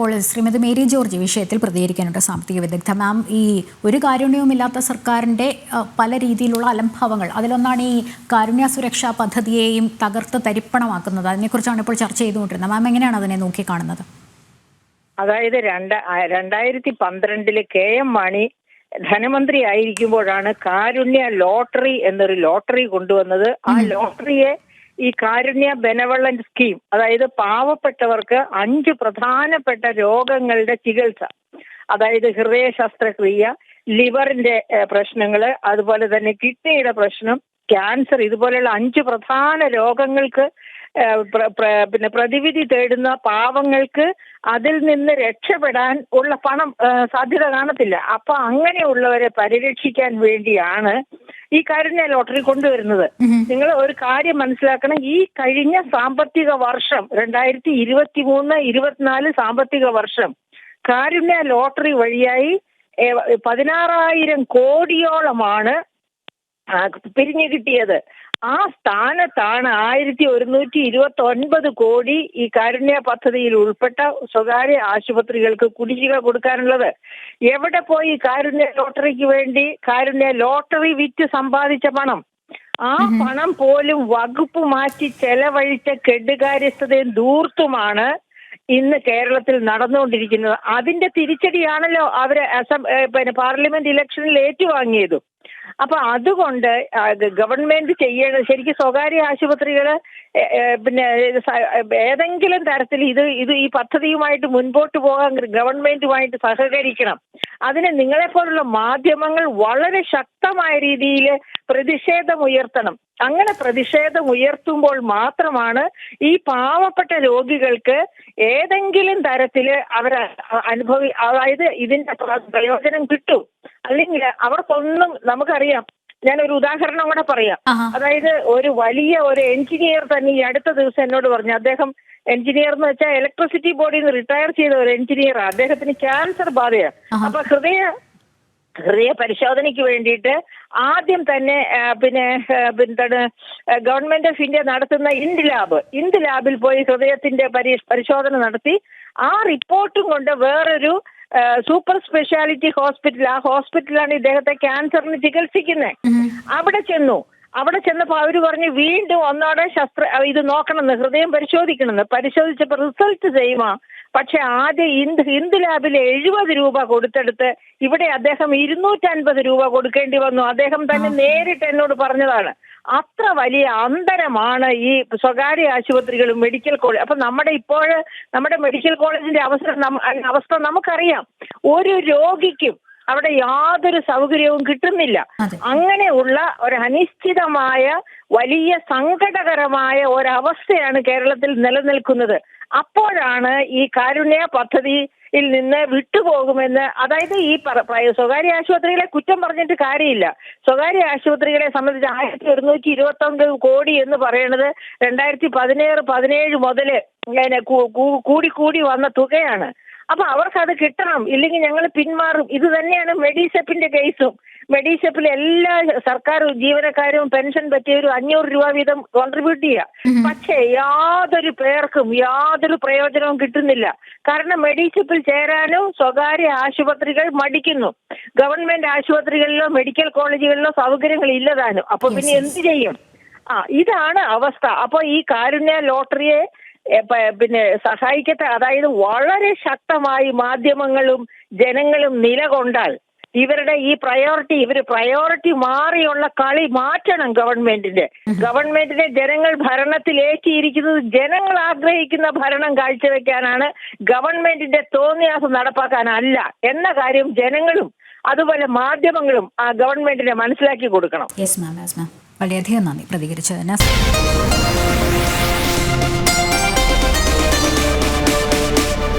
ഇപ്പോൾ Shrimati Mary George വിഷയത്തിൽ പ്രതികരിക്കാനുണ്ട്, സാമ്പത്തിക വിദഗ്ധ. മാം, ഈ ഒരു കാരുണ്യവുമില്ലാത്ത സർക്കാരിൻ്റെ പല രീതിയിലുള്ള അലംഭാവങ്ങൾ, അതിലൊന്നാണ് ഈ കാരുണ്യ സുരക്ഷാ പദ്ധതിയെയും തകർത്ത് തരിപ്പണമാക്കുന്നത്. അതിനെക്കുറിച്ചാണ് ഇപ്പോൾ ചർച്ച ചെയ്തുകൊണ്ടിരുന്നത്. മാം, എങ്ങനെയാണ് അതിനെ നോക്കിക്കാണുന്നത്? അതായത് 2012 KM മാണി ധനമന്ത്രി ആയിരിക്കുമ്പോഴാണ് കാരുണ്യ ലോട്ടറി എന്നൊരു ലോട്ടറി കൊണ്ടുവന്നത്. ആ ലോട്ടറിയെ ഈ കാരുണ്യ ബെനവളന്റ് സ്കീം, അതായത് പാവപ്പെട്ടവർക്ക് 5 പ്രധാനപ്പെട്ട രോഗങ്ങളുടെ ചികിത്സ, അതായത് ഹൃദയ ശസ്ത്രക്രിയ, ലിവറിന്റെ പ്രശ്നങ്ങള്, അതുപോലെ തന്നെ കിഡ്നിയുടെ പ്രശ്നം, ക്യാൻസർ, ഇതുപോലെയുള്ള 5 പ്രധാന രോഗങ്ങൾക്ക് പിന്നെ പ്രതിവിധി തേടുന്ന പാവങ്ങൾക്ക് അതിൽ നിന്ന് രക്ഷപ്പെടാൻ ഉള്ള പണം സാധ്യത കാണത്തില്ല. അപ്പൊ അങ്ങനെയുള്ളവരെ പരിരക്ഷിക്കാൻ വേണ്ടിയാണ് ഈ കാരുണ്യ ലോട്ടറി കൊണ്ടുവരുന്നത്. നിങ്ങൾ ഒരു കാര്യം മനസ്സിലാക്കണം, ഈ കഴിഞ്ഞ സാമ്പത്തിക വർഷം 2023-24 സാമ്പത്തിക വർഷം കാരുണ്യ ലോട്ടറി വഴിയായി 16,000 കോടിയോളമാണ് പിരിഞ്ഞു കിട്ടിയത്. ആ സ്ഥാനത്താണ് 1,129 കോടി ഈ കാരുണ്യ പദ്ധതിയിൽ ഉൾപ്പെട്ട സ്വകാര്യ ആശുപത്രികൾക്ക് കുടിശ്ശിക കൊടുക്കാനുള്ളത്. എവിടെ പോയി കാരുണ്യ ലോട്ടറിക്ക് വേണ്ടി കാരുണ്യ ലോട്ടറി വിറ്റ് സമ്പാദിച്ച പണം? ആ പണം പോലും വകുപ്പ് മാറ്റി ചെലവഴിച്ച കെടുകാര്യസ്ഥതയും ധൂർത്തുമാണ് ഇന്ന് കേരളത്തിൽ നടന്നുകൊണ്ടിരിക്കുന്നത്. അതിന്റെ തിരിച്ചടിയാണല്ലോ അവര് പാർലമെന്റ് ഇലക്ഷനിൽ ഏറ്റുവാങ്ങിയതും. അപ്പൊ അതുകൊണ്ട് ഗവൺമെന്റ് ചെയ്യേണ്ടത്, ശരിക്കും സ്വകാര്യ ആശുപത്രികള് പിന്നെ ഏതെങ്കിലും തരത്തിൽ ഈ പദ്ധതിയുമായിട്ട് മുൻപോട്ട് പോകാൻ ഗവൺമെന്റുമായിട്ട് സഹകരിക്കണം. അതിന് നിങ്ങളെപ്പോലുള്ള മാധ്യമങ്ങൾ വളരെ ശക്തമായ രീതിയിൽ പ്രതിഷേധമുയർത്തണം. അങ്ങനെ പ്രതിഷേധം ഉയർത്തുമ്പോൾ മാത്രമാണ് ഈ പാവപ്പെട്ട രോഗികൾക്ക് ഏതെങ്കിലും തരത്തില് അതായത് ഇതിന്റെ പ്രയോജനം കിട്ടും. അല്ലെങ്കിൽ അവർക്കൊന്നും, നമുക്കറിയാം, ഞാനൊരു ഉദാഹരണം കൂടെ പറയാം. അതായത് ഒരു എഞ്ചിനീയർ തന്നെ ഈ അടുത്ത ദിവസം എന്നോട് പറഞ്ഞു, അദ്ദേഹം എഞ്ചിനീയർ എന്ന് വെച്ചാൽ ഇലക്ട്രിസിറ്റി ബോർഡിൽ നിന്ന് റിട്ടയർ ചെയ്ത ഒരു എഞ്ചിനീയറാണ്. അദ്ദേഹത്തിന് ക്യാൻസർ ബാധയാണ്. അപ്പൊ ഹൃദയ പരിശോധനയ്ക്ക് വേണ്ടിയിട്ട് ആദ്യം തന്നെ ഗവൺമെന്റ് ഓഫ് ഇന്ത്യ നടത്തുന്ന ഇന്ത് ലാബിൽ പോയി ഹൃദയത്തിന്റെ പരിശോധന നടത്തി. ആ റിപ്പോർട്ടും കൊണ്ട് വേറൊരു സൂപ്പർ സ്പെഷ്യാലിറ്റി ഹോസ്പിറ്റൽ, ആ ഹോസ്പിറ്റലാണ് ഇദ്ദേഹത്തെ ക്യാൻസറിന് ചികിത്സിക്കുന്നത്. അവിടെ ചെന്നപ്പോ അവര് പറഞ്ഞു വീണ്ടും ഒന്നോടെ ഇത് നോക്കണമെന്ന്, ഹൃദയം പരിശോധിക്കണമെന്ന്. പരിശോധിച്ചപ്പോ റിസൾട്ട് ചെയ്യുമോ, പക്ഷെ ആദ്യം ഇന്ത് ലാബിൽ 70 രൂപ കൊടുത്തെടുത്ത് ഇവിടെ അദ്ദേഹം 250 രൂപ കൊടുക്കേണ്ടി വന്നു. അദ്ദേഹം തന്നെ നേരിട്ട് എന്നോട് പറഞ്ഞതാണ്. അത്ര വലിയ അന്തരമാണ് ഈ സ്വകാര്യ ആശുപത്രികളും മെഡിക്കൽ കോളേജ്. അപ്പൊ നമ്മുടെ മെഡിക്കൽ കോളേജിന്റെ അവസ്ഥ നമുക്കറിയാം. ഒരു രോഗിക്കും അവിടെ യാതൊരു സൗകര്യവും കിട്ടുന്നില്ല. അങ്ങനെയുള്ള ഒരു അനിശ്ചിതമായ വലിയ സങ്കടകരമായ ഒരവസ്ഥയാണ് കേരളത്തിൽ നിലനിൽക്കുന്നത്. അപ്പോഴാണ് ഈ കാരുണ്യ പദ്ധതിയിൽ നിന്ന് വിട്ടുപോകുമെന്ന്, അതായത് ഈ സ്വകാര്യ ആശുപത്രികളെ കുറ്റം പറഞ്ഞിട്ട് കാര്യമില്ല. സ്വകാര്യ ആശുപത്രികളെ സംബന്ധിച്ച് 1,129 കോടി എന്ന് പറയുന്നത് 2017 മുതല് കൂടി വന്ന തുകയാണ്. അപ്പൊ അവർക്കത് കിട്ടണം, ഇല്ലെങ്കിൽ ഞങ്ങൾ പിന്മാറും. ഇത് തന്നെയാണ് മെഡിസെപ്പിന്റെ കേസും. മെഡിസെപ്പിൽ എല്ലാ സർക്കാർ ജീവനക്കാരും പെൻഷൻ പറ്റിയൊരു 500 രൂപ വീതം കോൺട്രിബ്യൂട്ട് ചെയ്യുക. പക്ഷേ യാതൊരു പേർക്കും യാതൊരു പ്രയോജനവും കിട്ടുന്നില്ല. കാരണം മെഡിസെപ്പിൽ ചേരാനും സ്വകാര്യ ആശുപത്രികൾ മടിക്കുന്നു. ഗവൺമെന്റ് ആശുപത്രികളിലോ മെഡിക്കൽ കോളേജുകളിലോ സൗകര്യങ്ങൾ ഇല്ലതാനും. അപ്പൊ പിന്നെ എന്ത് ചെയ്യും? ഇതാണ് അവസ്ഥ. അപ്പൊ ഈ കാരുണ്യ ലോട്ടറിയെ സഹായിക്കട്ടെ. അതായത് വളരെ ശക്തമായി മാധ്യമങ്ങളും ജനങ്ങളും നിലകൊണ്ടാൽ ഇവരുടെ ഈ പ്രയോറിറ്റി മാറിയുള്ള കളി മാറ്റണം. ഗവൺമെന്റിനെ ജനങ്ങൾ ഭരണത്തിലേറ്റിയിരിക്കുന്നത് ജനങ്ങൾ ആഗ്രഹിക്കുന്ന ഭരണം കാഴ്ചവെക്കാനാണ്, ഗവൺമെന്റിന്റെ തോന്നിയാസം നടപ്പാക്കാനല്ല എന്ന കാര്യം ജനങ്ങളും അതുപോലെ മാധ്യമങ്ങളും ആ ഗവൺമെന്റിനെ മനസ്സിലാക്കി കൊടുക്കണം. വളരെയധികം നന്ദി പ്രതികരിച്ചതിന്.